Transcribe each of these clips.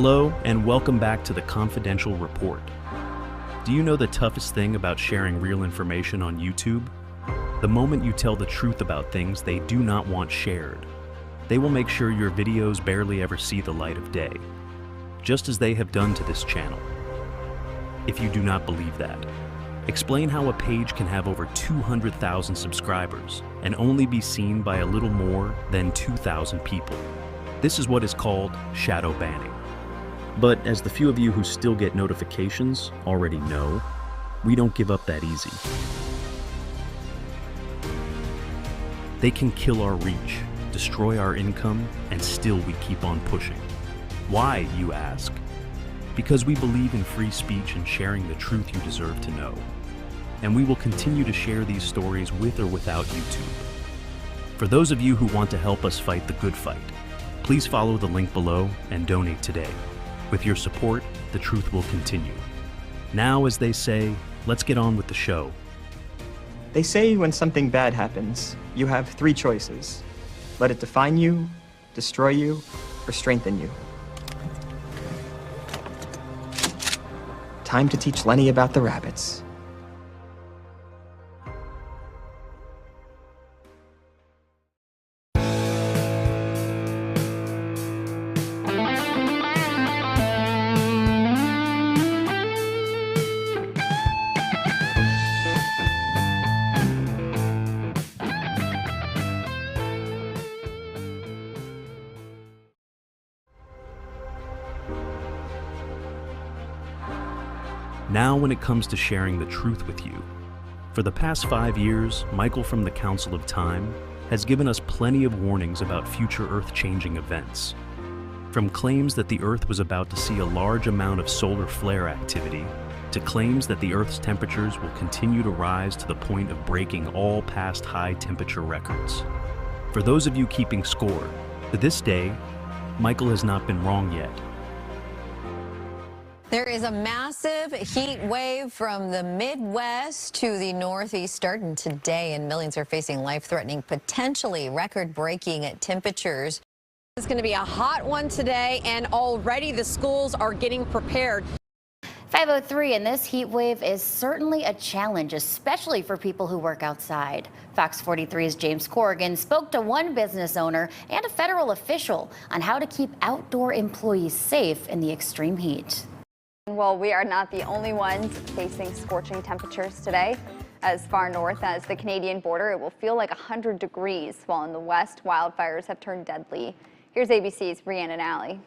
Hello, and welcome back to the Confidential Report. Do you know the toughest thing about sharing real information on YouTube? The moment you tell the truth about things they do not want shared. They will make sure your videos barely ever see the light of day, just as they have done to this channel. If you do not believe that, explain how a page can have over 200,000 subscribers and only be seen by a little more than 2,000 people. This is what is called shadow banning. But as the few of you who still get notifications already know, we don't give up that easy. They can kill our reach, destroy our income, and still we keep on pushing. Why, you ask? Because we believe in free speech and sharing the truth you deserve to know. And we will continue to share these stories with or without YouTube. For those of you who want to help us fight the good fight, please follow the link below and donate today. With your support, the truth will continue. Now, as they say, let's get on with the show. They say when something bad happens, you have three choices. Let it define you, destroy you, or strengthen you. Time to teach Lenny about the rabbits. Now when it comes to sharing the truth with you. For the past 5 years, Michael from the Council of Time has given us plenty of warnings about future Earth-changing events. From claims that the Earth was about to see a large amount of solar flare activity, to claims that the Earth's temperatures will continue to rise to the point of breaking all past high temperature records. For those of you keeping score, to this day, Michael has not been wrong yet. There is a massive heat wave from the Midwest to the Northeast starting today, and millions are facing life-threatening, potentially record-breaking temperatures. It's going to be a hot one today, and already the schools are getting prepared. 5:03, and this heat wave is certainly a challenge, especially for people who work outside. Fox 43's James Corrigan spoke to one business owner and a federal official on how to keep outdoor employees safe in the extreme heat. Well, we are not the only ones facing scorching temperatures today. As far north as the Canadian border, it will feel like 100 degrees, while in the west, wildfires have turned deadly. Here's ABC's Rhiannon Alley.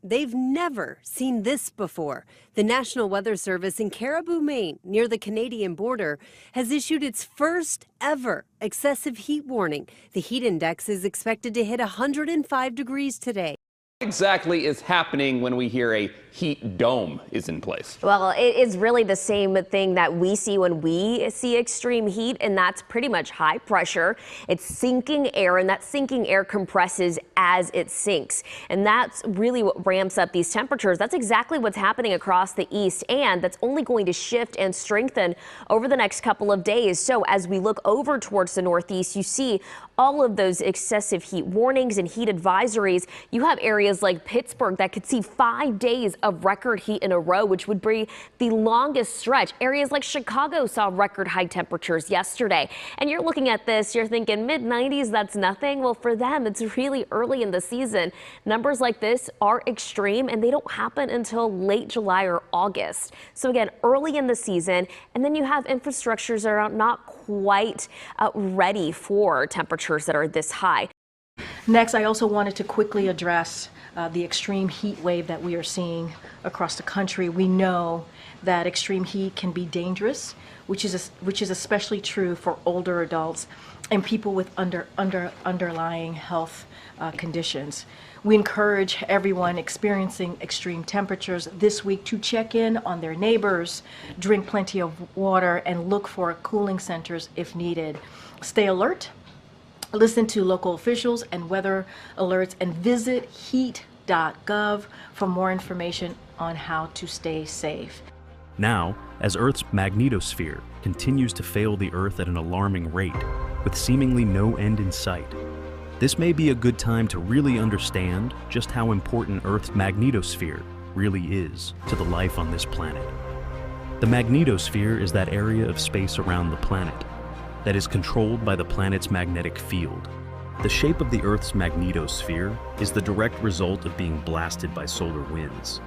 They've never seen this before. The National Weather Service in Caribou, Maine, near the Canadian border, has issued its first ever excessive heat warning. The heat index is expected to hit 105 degrees today. What exactly is happening when we hear a heat dome is in place? Well, it is really the same thing that we see when we see extreme heat, and that's pretty much high pressure. It's sinking air, and that sinking air compresses as it sinks. And that's really what ramps up these temperatures. That's exactly what's happening across the east, and that's only going to shift and strengthen over the next couple of days. So as we look over towards the northeast, you see all of those excessive heat warnings and heat advisories. You have areas like Pittsburgh that could see 5 days of record heat in a row, which would be the longest stretch. Areas like Chicago saw record high temperatures yesterday. And you're looking at this, you're thinking mid-90s, that's nothing. Well, for them, it's really early in the season. Numbers like this are extreme, and they don't happen until late July or August. So again, early in the season, and then you have infrastructures that are not quite ready for temperatures that are this high. Next, I also wanted to quickly address the extreme heat wave that we are seeing across the country. We know that extreme heat can be dangerous, which is especially true for older adults and people with underlying health conditions. We encourage everyone experiencing extreme temperatures this week to check in on their neighbors, drink plenty of water, and look for cooling centers if needed. Stay alert. Listen to local officials and weather alerts, and visit heat.gov for more information on how to stay safe. Now, as Earth's magnetosphere continues to fail the Earth at an alarming rate, with seemingly no end in sight, This may be a good time to really understand just how important Earth's magnetosphere really is to the life on this planet. The magnetosphere is that area of space around the planet that is controlled by the planet's magnetic field. The shape of the Earth's magnetosphere is the direct result of being blasted by solar winds.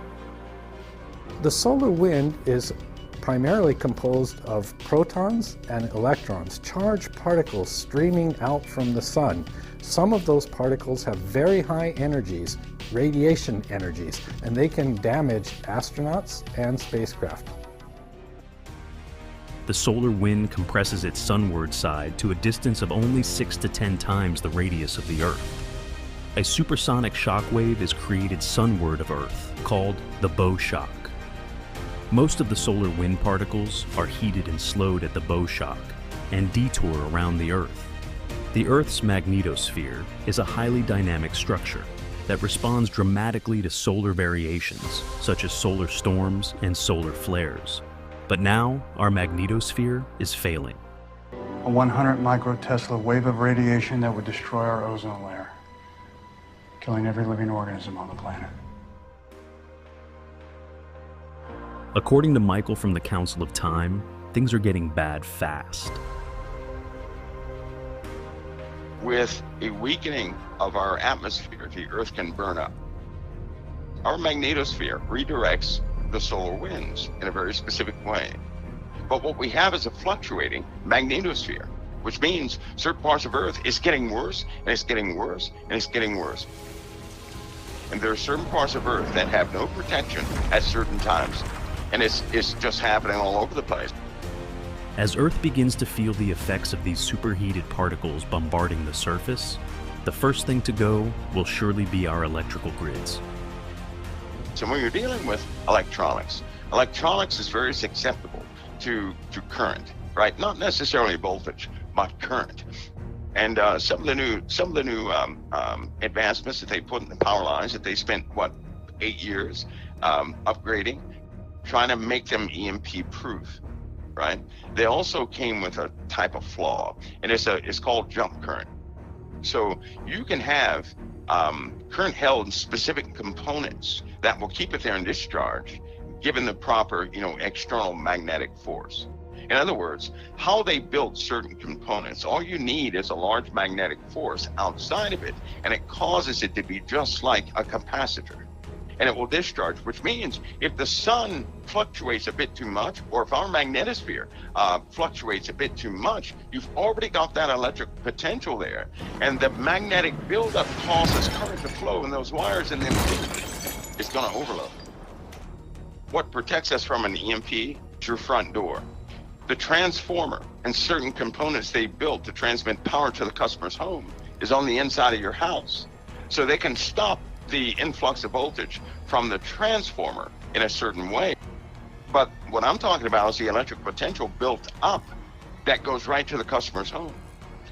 The solar wind is primarily composed of protons and electrons, charged particles streaming out from the sun. Some of those particles have very high energies, radiation energies, and they can damage astronauts and spacecraft. The solar wind compresses its sunward side to a distance of only 6 to 10 times the radius of the Earth. A supersonic shock wave is created sunward of Earth, called the bow shock. Most of the solar wind particles are heated and slowed at the bow shock and detour around the Earth. The Earth's magnetosphere is a highly dynamic structure that responds dramatically to solar variations, such as solar storms and solar flares. But now, our magnetosphere is failing. A 100 microtesla wave of radiation that would destroy our ozone layer, killing every living organism on the planet. According to Michael from the Council of Time, things are getting bad fast. With a weakening of our atmosphere, the Earth can burn up. Our magnetosphere redirects the solar winds in a very specific way. But what we have is a fluctuating magnetosphere, which means certain parts of Earth is getting worse, and it's getting worse, and it's getting worse. And there are certain parts of Earth that have no protection at certain times, and it's just happening all over the place. As Earth begins to feel the effects of these superheated particles bombarding the surface, the first thing to go will surely be our electrical grids. So when you're dealing with electronics is very susceptible to current, right? Not necessarily voltage, but current. And some of the new advancements that they put in the power lines that they spent 8 years upgrading, trying to make them EMP proof, right? They also came with a type of flaw, and it's called jump current. So you can have current held in specific components that will keep it there in discharge, given the proper, external magnetic force. In other words, how they built certain components, all you need is a large magnetic force outside of it, and it causes it to be just like a capacitor. And it will discharge, which means if the sun fluctuates a bit too much, or if our magnetosphere fluctuates a bit too much, you've already got that electric potential there. And the magnetic buildup causes current to flow in those wires, and then it's going to overload. What protects us from an EMP is your front door. The transformer and certain components they built to transmit power to the customer's home is on the inside of your house. So they can stop the influx of voltage from the transformer in a certain way. But what I'm talking about is the electric potential built up that goes right to the customer's home.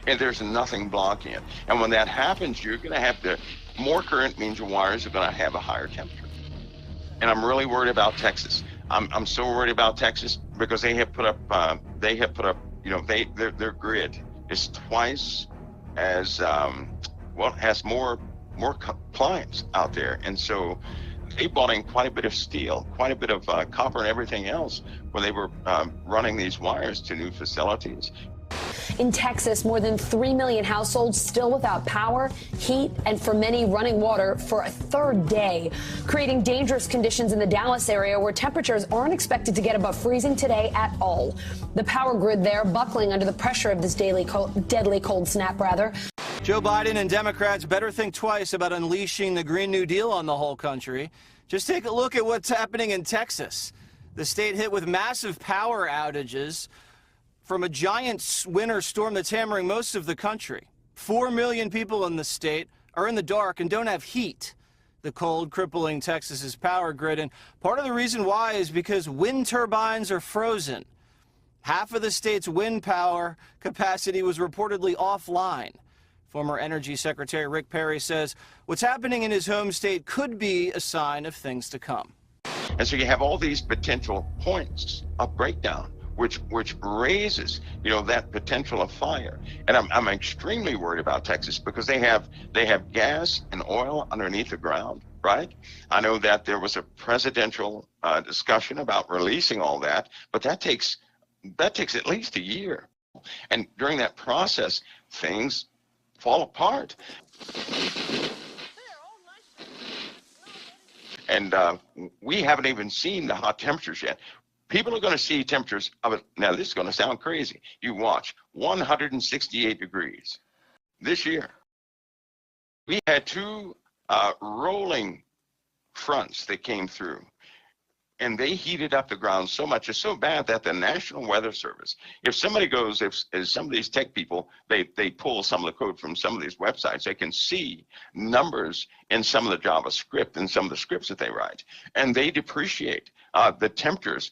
And there's nothing blocking it. And when that happens, you're going to have more current means your wires are going to have a higher temperature. And I'm really worried about Texas. I'm so worried about Texas because they have put up, their grid is twice as, has more clients out there. And so they bought in quite a bit of steel, quite a bit of copper and everything else when they were running these wires to new facilities. In Texas, more than 3 million households still without power, heat, and for many running water for a third day, creating dangerous conditions in the Dallas area where temperatures aren't expected to get above freezing today at all. The power grid there buckling under the pressure of this deadly cold snap. Joe Biden and Democrats better think twice about unleashing the Green New Deal on the whole country. Just take a look at what's happening in Texas. The state hit with massive power outages from a giant winter storm that's hammering most of the country. 4 million people in the state are in the dark and don't have heat. The cold crippling Texas's power grid, and part of the reason why is because wind turbines are frozen. Half of the state's wind power capacity was reportedly offline. Former Energy Secretary Rick Perry says what's happening in his home state could be a sign of things to come. And so you have all these potential points of breakdown which raises, that potential of fire. And I'm extremely worried about Texas because they have gas and oil underneath the ground, right? I know that there was a presidential discussion about releasing all that, but that takes at least a year. And during that process, things fall apart. And we haven't even seen the hot temperatures yet. People are going to see temperatures of it. Now, this is going to sound crazy. You watch, 168 degrees this year. We had two rolling fronts that came through, and they heated up the ground so much. It's so bad that the National Weather Service, if somebody goes, if some of these tech people, they pull some of the code from some of these websites, they can see numbers in some of the JavaScript and some of the scripts that they write, and they depreciate the temperatures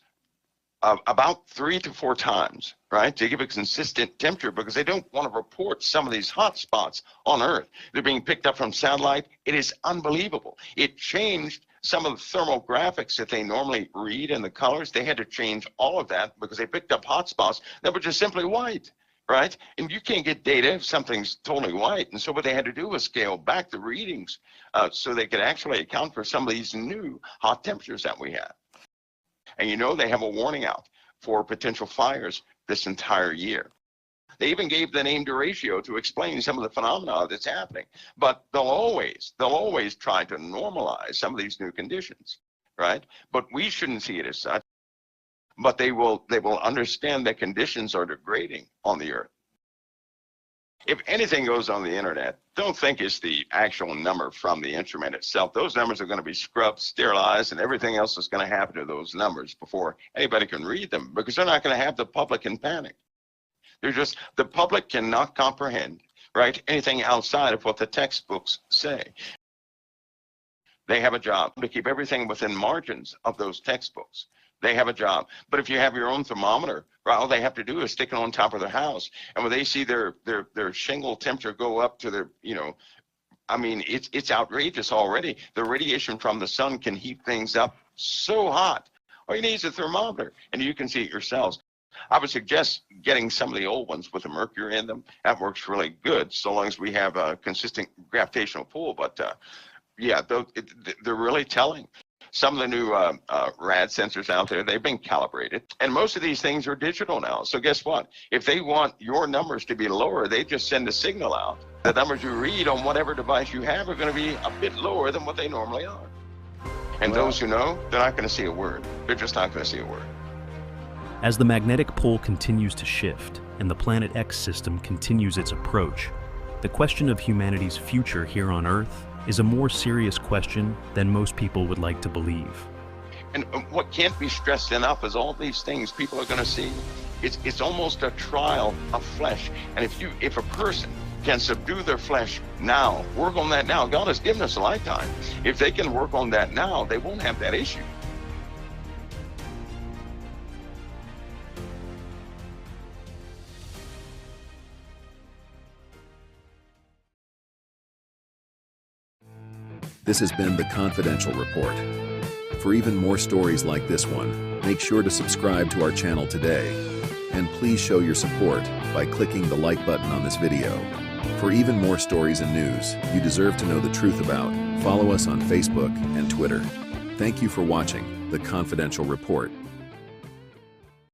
about 3 to 4 times, right, to give a consistent temperature, because they don't want to report some of these hot spots on Earth. They're being picked up from satellite. It is unbelievable. It changed some of the thermal graphics that they normally read in the colors. They had to change all of that because they picked up hot spots that were just simply white, right? And you can't get data if something's totally white. And so what they had to do was scale back the readings so they could actually account for some of these new hot temperatures that we have. And they have a warning out for potential fires this entire year. They even gave the name derecho to explain some of the phenomena that's happening. But they'll always try to normalize some of these new conditions, right? But we shouldn't see it as such. But they will understand that conditions are degrading on the Earth. If anything goes on the internet, don't think it's the actual number from the instrument itself. Those numbers are going to be scrubbed, sterilized, and everything else is going to happen to those numbers before anybody can read them, because they're not going to have the public in panic. The public cannot comprehend, right, anything outside of what the textbooks say. They have a job to keep everything within margins of those textbooks. They have a job. But if you have your own thermometer, right, all they have to do is stick it on top of their house. And when they see their shingle temperature go up to their, it's outrageous already. The radiation from the sun can heat things up so hot. All you need is a thermometer, and you can see it yourselves. I would suggest getting some of the old ones with the mercury in them. That works really good, so long as we have a consistent gravitational pull. But yeah, they're really telling. Some of the new rad sensors out there, they've been calibrated. And most of these things are digital now. So guess what? If they want your numbers to be lower, they just send a signal out. The numbers you read on whatever device you have are going to be a bit lower than what they normally are. And those who know, they're not going to see a word. They're just not going to see a word. As the magnetic pole continues to shift and the Planet X system continues its approach, the question of humanity's future here on Earth is a more serious question than most people would like to believe. And what can't be stressed enough is all these things people are going to see. It's almost a trial of flesh. And if a person can subdue their flesh now, work on that now, God has given us a lifetime. If they can work on that now, they won't have that issue. This has been The Confidential Report. For even more stories like this one, make sure to subscribe to our channel today. And please show your support by clicking the like button on this video. For even more stories and news you deserve to know the truth about, follow us on Facebook and Twitter. Thank you for watching The Confidential Report.